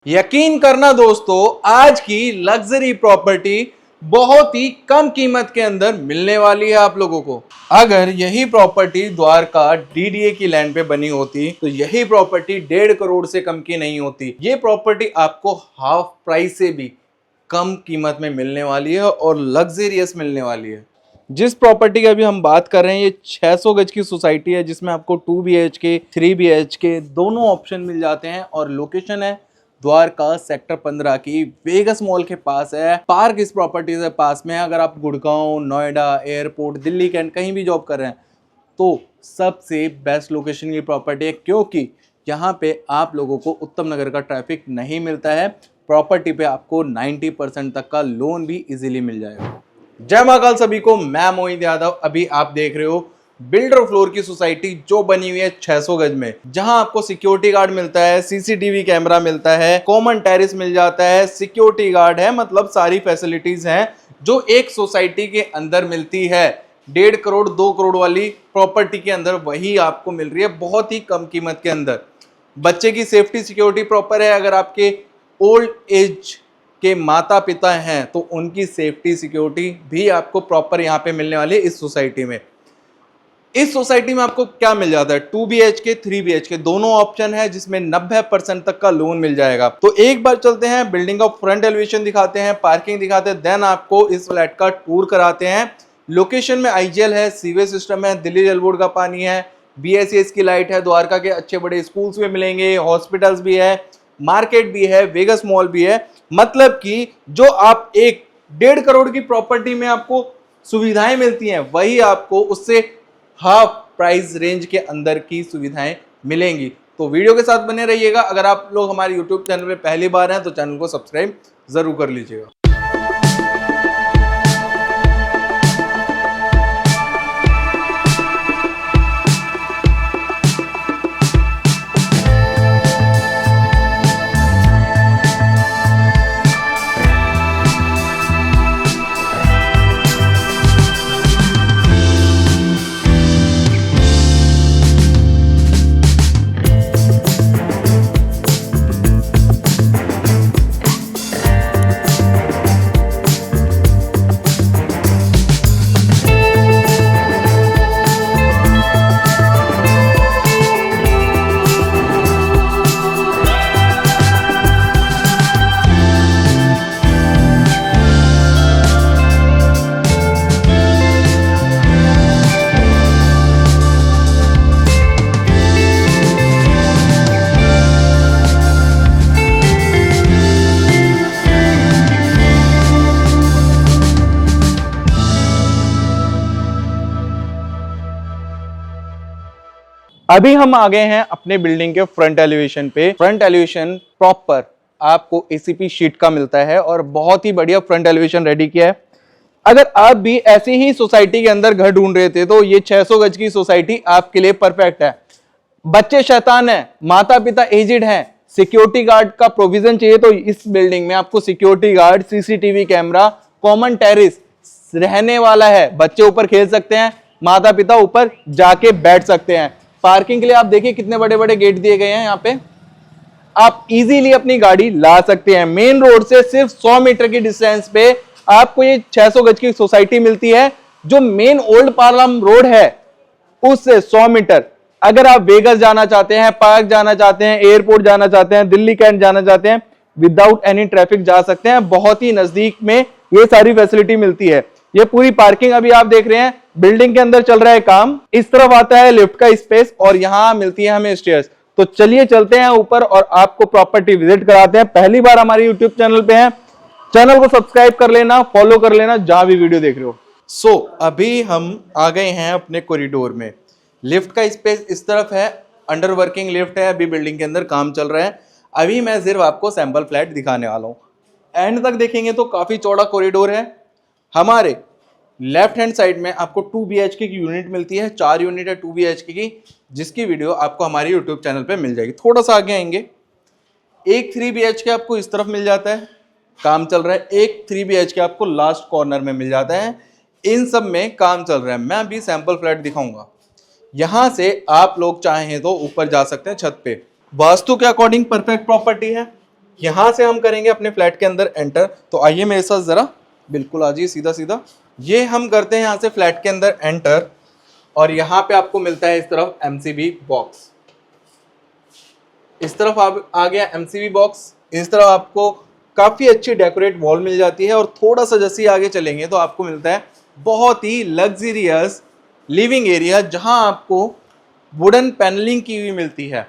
यकीन करना दोस्तों, आज की लग्जरी प्रॉपर्टी बहुत ही कम कीमत के अंदर मिलने वाली है आप लोगों को। अगर यही प्रॉपर्टी द्वारका डीडीए की लैंड पे बनी होती तो यही प्रॉपर्टी 1.5 करोड़ से कम की नहीं होती। ये प्रॉपर्टी आपको हाफ प्राइस से भी कम कीमत में मिलने वाली है और लग्जरियस मिलने वाली है। जिस प्रॉपर्टी की अभी हम बात कर रहे हैं, ये 600 गज की सोसाइटी है जिसमें आपको 2 BHK 3 BHK दोनों ऑप्शन मिल जाते हैं और लोकेशन है द्वारका सेक्टर 15 की वेगस मॉल के पास है। पार्क इस प्रॉपर्टी से पास में है। अगर आप गुड़गांव, नोएडा, एयरपोर्ट, दिल्ली कैंट कहीं भी जॉब कर रहे हैं तो सबसे बेस्ट लोकेशन की प्रॉपर्टी है, क्योंकि यहाँ पे आप लोगों को उत्तम नगर का ट्रैफिक नहीं मिलता है। प्रॉपर्टी पे आपको 90% तक का लोन भी इजीली मिल जाएगा। जय महाकाल सभी को, मैं मोहित यादव। अभी आप देख रहे हो बिल्डर फ्लोर की सोसाइटी जो बनी हुई है 600 गज में, जहां आपको सिक्योरिटी गार्ड मिलता है, सीसीटीवी कैमरा मिलता है, कॉमन टेरेस मिल जाता है, सिक्योरिटी गार्ड है, मतलब सारी फैसिलिटीज हैं जो एक सोसाइटी के अंदर मिलती है। 1.5 करोड़ 2 करोड़ वाली प्रॉपर्टी के अंदर वही आपको मिल रही है बहुत ही कम कीमत के अंदर। बच्चे की सेफ्टी सिक्योरिटी प्रॉपर है। अगर आपके ओल्ड एज के माता पिता हैं तो उनकी सेफ्टी सिक्योरिटी भी आपको प्रॉपर यहाँ पे मिलने वाली है इस सोसाइटी में। इस सोसाइटी में आपको क्या मिल जाता है, 2 BHK 3 BHK दोनों ऑप्शन है जिसमें 90% तक का लोन मिल जाएगा। तो एक बार चलते हैं, बिल्डिंग का फ्रंट एलिवेशन दिखाते हैं, पार्किंग दिखाते हैं, देन आपको इस फ्लैट का टूर कराते हैं। लोकेशन में IGL है, सीवेज सिस्टम है, दिल्ली जल बोर्ड का पानी है, BSES की लाइट है, द्वारका के अच्छे बड़े स्कूल्स भी मिलेंगे, हॉस्पिटल्स भी है, मार्केट भी है, वेगस मॉल भी है। मतलब कि जो आप एक 1.5 करोड़ की प्रॉपर्टी में आपको सुविधाएं मिलती हैं वही आपको उससे हाफ प्राइस रेंज के अंदर की सुविधाएं मिलेंगी। तो वीडियो के साथ बने रहिएगा। अगर आप लोग हमारे यूट्यूब चैनल पे पहली बार हैं तो चैनल को सब्सक्राइब जरूर कर लीजिएगा। अभी हम आ गए हैं अपने बिल्डिंग के फ्रंट एलिवेशन पे। फ्रंट एलिवेशन प्रॉपर आपको ACP शीट का मिलता है और बहुत ही बढ़िया फ्रंट एलिवेशन रेडी किया है। अगर आप भी ऐसी ही सोसाइटी के अंदर घर ढूंढ रहे थे तो ये 600 गज की सोसाइटी आपके लिए परफेक्ट है। बच्चे शैतान है, माता पिता एजिड हैं, सिक्योरिटी गार्ड का प्रोविजन चाहिए तो इस बिल्डिंग में आपको security guard, CCTV camera, common terrace रहने वाला है। बच्चे ऊपर खेल सकते हैं, माता पिता ऊपर जाके बैठ सकते हैं। पार्किंग के लिए आप देखिए कितने बड़े बड़े गेट दिए गए हैं। यहाँ पे आप इजीली अपनी गाड़ी ला सकते हैं। मेन रोड से सिर्फ 100 मीटर की डिस्टेंस पे आपको ये 600 गज की सोसाइटी मिलती है, जो मेन ओल्ड पार्लम रोड है उससे 100 मीटर। अगर आप वेगस जाना चाहते हैं, पार्क जाना चाहते हैं, एयरपोर्ट जाना चाहते हैं, दिल्ली कैंट जाना चाहते हैं, विदाउट एनी ट्रैफिक जा सकते हैं। बहुत ही नजदीक में ये सारी फैसिलिटी मिलती है। ये पूरी पार्किंग अभी आप देख रहे हैं, बिल्डिंग के अंदर चल रहा है काम। इस तरफ आता है लिफ्ट का स्पेस और यहाँ मिलती है हमें स्टेयर्स। तो चलिए चलते हैं ऊपर और आपको प्रॉपर्टी विजिट कराते हैं। पहली बार हमारे यूट्यूब चैनल पे हैं, चैनल को सब्सक्राइब कर लेना, फॉलो कर लेना जहां भी वीडियो देख रहे हो। अभी हम आ गए हैं अपने कॉरिडोर में। लिफ्ट का स्पेस इस तरफ है, अंडर वर्किंग लिफ्ट है, अभी बिल्डिंग के अंदर काम चल रहा है। अभी मैं सिर्फ आपको सैंपल फ्लैट दिखाने वाला हूँ। एंड तक देखेंगे तो काफी चौड़ा कॉरिडोर है। हमारे लेफ्ट हैंड साइड में आपको 2 BHK की यूनिट मिलती है, 4 यूनिट है 2 BHK की, जिसकी वीडियो आपको हमारे यूट्यूब चैनल पे मिल जाएगी। थोड़ा सा आगे आएंगे, एक 3 BHK आपको इस तरफ मिल जाता है, काम चल रहा है। एक 3 BHK आपको लास्ट कॉर्नर में मिल जाता है। इन सब में काम चल रहा है। मैं अभी सैंपल फ्लैट दिखाऊंगा। यहां से आप लोग चाहें तो ऊपर जा सकते हैं छत पे। वास्तु के अकॉर्डिंग परफेक्ट प्रॉपर्टी है। यहाँ से हम करेंगे अपने फ्लैट के अंदर एंटर। तो आइए मेरे साथ जरा, बिल्कुल आ जाइए सीधा सीधा। ये हम करते हैं यहाँ से फ्लैट के अंदर एंटर, और यहाँ पे आपको मिलता है इस तरफ एमसीबी बॉक्स। इस तरफ आप आ गया एमसीबी बॉक्स। इस तरफ आपको काफी अच्छी डेकोरेट वॉल मिल जाती है, और थोड़ा सा जैसे ही आगे चलेंगे तो आपको मिलता है बहुत ही लग्जरियस लिविंग एरिया, जहां आपको वुडन पैनलिंग की हुई मिलती है।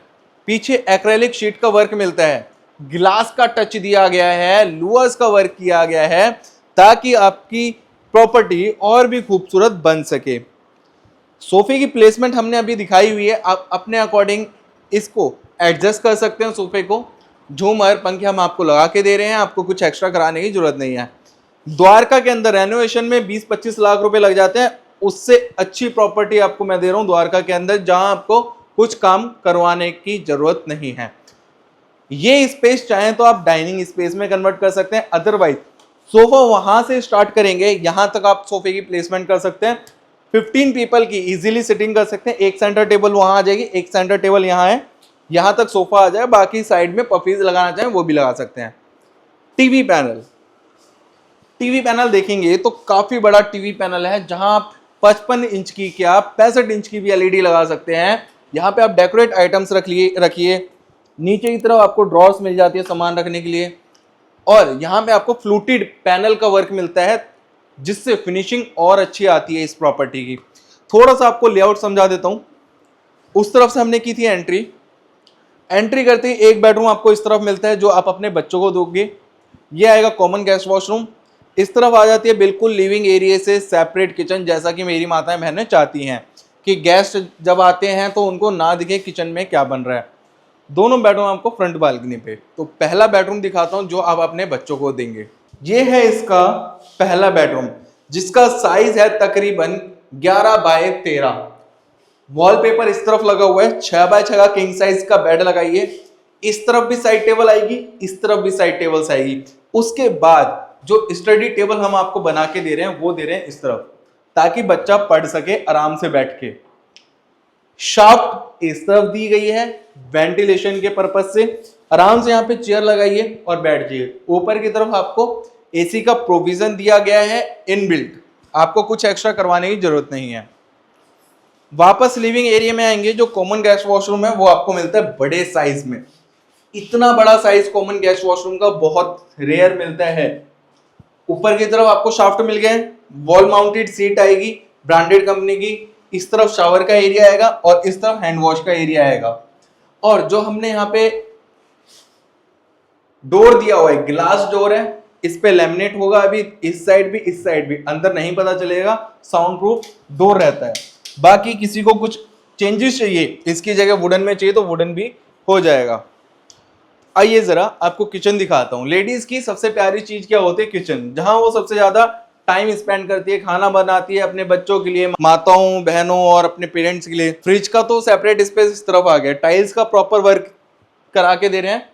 पीछे एक्रेलिक शीट का वर्क मिलता है, ग्लास का टच दिया गया है, लुअर्स का वर्क किया गया है, ताकि आपकी प्रॉपर्टी और भी खूबसूरत बन सके। सोफे की प्लेसमेंट हमने अभी दिखाई हुई है, आप अपने अकॉर्डिंग इसको एडजस्ट कर सकते हैं। सोफे को झूमर पंखे हम आपको लगा के दे रहे हैं, आपको कुछ एक्स्ट्रा कराने की जरूरत नहीं है। द्वारका के अंदर रेनोवेशन में 20-25 लाख रुपए लग जाते हैं, उससे अच्छी प्रॉपर्टी आपको मैं दे रहा हूं द्वारका के अंदर, जहां आपको कुछ काम करवाने की जरूरत नहीं है। ये स्पेस चाहें तो आप डाइनिंग स्पेस में कन्वर्ट कर सकते हैं, अदरवाइज सोफा वहां से स्टार्ट करेंगे, यहां तक आप सोफे की प्लेसमेंट कर सकते हैं। 15 पीपल की इजीली सिटिंग कर सकते हैं। एक सेंटर टेबल वहां आ जाएगी, एक सेंटर टेबल यहाँ है, यहां तक सोफा आ जाए, बाकी साइड में पफीज लगाना चाहें वो भी लगा सकते हैं। टीवी पैनल, टीवी पैनल देखेंगे तो काफी बड़ा टीवी पैनल है, जहां आप 55 इंच की क्या 65 इंच की भी एलईडी लगा सकते हैं। यहाँ पे आप डेकोरेट आइटम्स रखिए। नीचे की तरफ आपको ड्रॉर्स मिल जाती है सामान रखने के लिए, और यहाँ पे आपको फ्लूटेड पैनल का वर्क मिलता है, जिससे फिनिशिंग और अच्छी आती है इस प्रॉपर्टी की। थोड़ा सा आपको लेआउट समझा देता हूँ। उस तरफ से हमने की थी एंट्री करते ही एक बेडरूम आपको इस तरफ मिलता है, जो आप अपने बच्चों को दोगे। ये आएगा कॉमन गेस्ट वॉशरूम। इस तरफ आ जाती है बिल्कुल लिविंग एरिया से सेपरेट किचन, जैसा कि मेरी माताएं बहनें चाहती हैं कि गेस्ट जब आते हैं तो उनको ना दिखे किचन में क्या बन रहा है। दोनों बेडरूम आपको फ्रंट बालकनी पे। तो पहला बेडरूम दिखाता हूं जो आप अपने बच्चों को देंगे। ये है इसका पहला बेडरूम, जिसका साइज है तकरीबन 11 बाय 13। वॉलपेपर इस तरफ लगा हुआ है, 6 बाय 6 का किंग साइज का बेड लगाइए। इस तरफ भी साइड टेबल आएगी, इस तरफ भी साइड टेबल्स आएगी। उसके बाद जो स्टडी टेबल हम आपको बना के दे रहे हैं वो दे रहे हैं इस तरफ, ताकि बच्चा पढ़ सके आराम से बैठ के। शाफ्ट इस तरफ दी गई है वेंटिलेशन के पर्पज से। आराम से यहाँ पे चेयर लगाइए और बैठ जाइए। ऊपर की तरफ आपको एसी का प्रोविजन दिया गया है इनबिल्ट, आपको कुछ एक्स्ट्रा करवाने की जरूरत नहीं है। वापस लिविंग एरिया में आएंगे, जो कॉमन गेस्ट वॉशरूम है वो आपको मिलता है बड़े साइज में। इतना बड़ा साइज कॉमन गेस्ट वॉशरूम का बहुत रेयर मिलता है। ऊपर की तरफ आपको शाफ्ट मिल गए, वॉल माउंटेड सीट आएगी ब्रांडेड कंपनी की। इस तरफ शावर का एरिया आएगा और इस तरफ हैंड वॉश का एरिया आएगा। और जो हमने यहाँ पे डोर दिया हुआ है, ग्लास डोर है, इस पे लेमिनेट होगा अभी, इस साइड भी इस साइड भी, अंदर नहीं पता चलेगा, साउंड प्रूफ डोर रहता है। बाकी किसी को कुछ चेंजेस चाहिए, इसकी जगह वुडन में चाहिए तो वुडन भी हो जाएगा। आइए जरा आपको किचन दिखाता हूँ। लेडीज की सबसे प्यारी चीज क्या होती है? किचन, जहां वो सबसे ज्यादा टाइम स्पेंड करती है, खाना बनाती है अपने बच्चों के लिए, माताओं बहनों और अपने पेरेंट्स के लिए। फ्रिज का तो सेपरेट स्पेस इस तरफ आ गया। टाइल्स का प्रॉपर वर्क करा के दे रहे हैं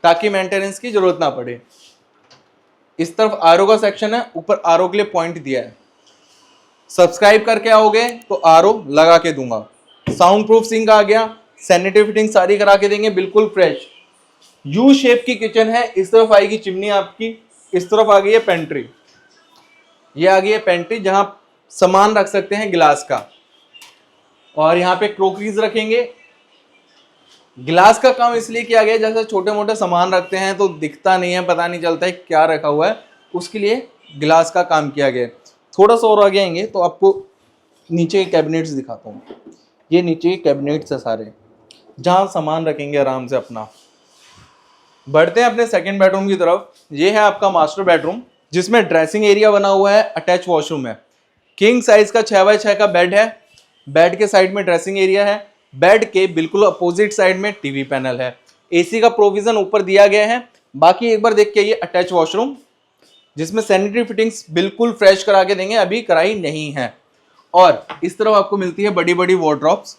ताकि मेंटेनेंस की जरूरत ना पड़े। इस तरफ आरओ का सेक्शन है, ऊपर आरओ के लिए पॉइंट दिया है। सब्सक्राइब करके आओगे तो आरओ लगा के दूंगा। साउंड प्रूफ सिंक आ गया, सैनिटरी फिटिंग सारी करा के देंगे, बिल्कुल फ्रेश। यू शेप की किचन है। इस तरफ आएगी चिमनी आपकी, इस तरफ आ गई है पेंट्री। ये आ गई है पेंट्री, जहां सामान रख सकते हैं गिलास का, और यहाँ पे क्रोकरीज रखेंगे। गिलास का काम इसलिए किया गया, जैसे छोटे मोटे सामान रखते हैं तो दिखता नहीं है, पता नहीं चलता है क्या रखा हुआ है, उसके लिए गिलास का काम किया गया। थोड़ा सा और आगे आएंगे तो आपको नीचे के कैबिनेट्स दिखाता हूँ। ये नीचे के कैबिनेट्स है सारे, जहाँ सामान रखेंगे आराम से अपना। बढ़ते हैं अपने सेकंड बेडरूम की तरफ। ये है आपका मास्टर बेडरूम, जिसमें ड्रेसिंग एरिया बना हुआ है, अटैच वॉशरूम है। किंग साइज का 6 बाय 6 का बेड है। बेड के साइड में ड्रेसिंग एरिया है। बेड के बिल्कुल अपोजिट साइड में टीवी पैनल है। एसी का प्रोविजन ऊपर दिया गया है। बाकी एक बार देख के ये अटैच वॉशरूम, जिसमें सैनिटरी फिटिंग्स बिल्कुल फ्रेश करा के देंगे, अभी कराई नहीं है। और इस तरफ आपको मिलती है बड़ी बड़ी वार्डरोब्स।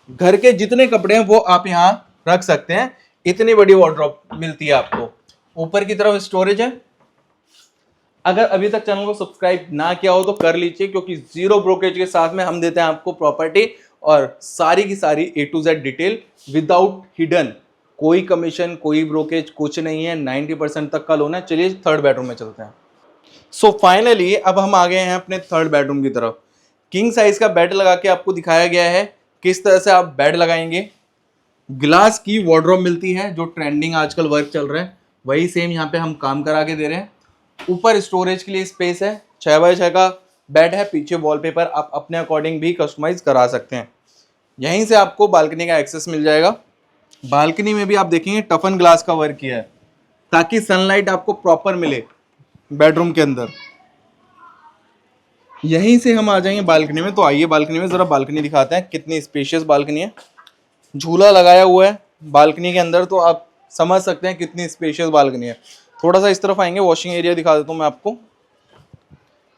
घर के जितने कपड़े हैं वो आप यहाँ रख सकते हैं, इतनी बड़ी वार्डरोब मिलती है आपको। ऊपर की तरफ स्टोरेज है। अगर अभी तक चैनल को सब्सक्राइब ना किया हो तो कर लीजिए, क्योंकि जीरो ब्रोकरेज के साथ में हम देते हैं आपको प्रॉपर्टी और सारी की सारी A to Z detail without hidden. कोई कमीशन, कोई ब्रोकेज, कुछ नहीं है, 90% तक का लोन है। चलिए थर्ड बेडरूम में चलते हैं। सो फाइनली अब हम आ गए हैं अपने थर्ड बेडरूम की तरफ। किंग साइज का बेड लगा के आपको दिखाया गया है किस तरह से आप बेड लगाएंगे। ग्लास की वार्डरोब मिलती है, जो ट्रेंडिंग आजकल वर्क चल रहा है, वही सेम यहाँ पे हम काम करा के दे रहे हैं। ऊपर स्टोरेज के लिए स्पेस है, 6x6 का बेड है, पीछे वॉलपेपर आप अपने अकॉर्डिंग भी कस्टमाइज करा सकते हैं। यहीं से आपको बालकनी का एक्सेस मिल जाएगा। बालकनी में भी आप देखेंगे टफन ग्लास का वर्क किया है ताकि सनलाइट आपको प्रॉपर मिले बेडरूम के अंदर। यहीं से हम आ जाएंगे बालकनी में। तो आइए बालकनी में, जरा बालकनी दिखाते हैं कितनी स्पेशियस बालकनी है। झूला लगाया हुआ है बालकनी के अंदर, तो आप समझ सकते हैं कितनी स्पेशियस बालकनी है। थोड़ा सा इस तरफ आएंगे, वॉशिंग एरिया दिखा देता हूँ मैं आपको।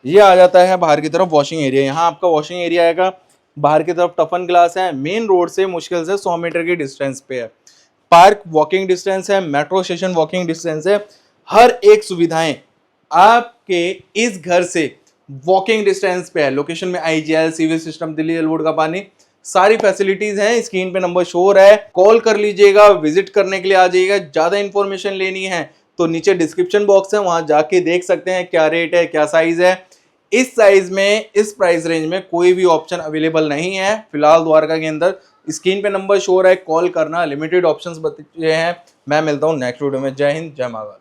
ये आ जाता है बाहर की तरफ वॉशिंग एरिया। यहाँ आपका वॉशिंग एरिया आएगा, बाहर की तरफ टफन ग्लास है, मेन रोड से मुश्किल से 100 मीटर की डिस्टेंस पे है। पार्क वॉकिंग डिस्टेंस है, मेट्रो स्टेशन वॉकिंग डिस्टेंस है। हर एक सुविधाएं आपके इस घर से वॉकिंग डिस्टेंस पे है। लोकेशन में आईजीएल, सीवेज सिस्टम, दिल्ली जल बोर्ड का पानी, सारी फैसिलिटीज हैं। स्क्रीन पे नंबर शो हो रहा है, कॉल कर लीजिएगा, विजिट करने के लिए आ जाइएगा। ज्यादा इंफॉर्मेशन लेनी है तो नीचे डिस्क्रिप्शन बॉक्स है, वहां जाके देख सकते हैं क्या रेट है, क्या साइज है। इस साइज में, इस प्राइस रेंज में कोई भी ऑप्शन अवेलेबल नहीं है फिलहाल द्वारका के अंदर। स्क्रीन पे नंबर शो हो रहा है, कॉल करना, लिमिटेड ऑप्शंस बचे हैं। मैं मिलता हूँ नेक्स्ट वीडियो में। जय हिंद, जय महाकाल।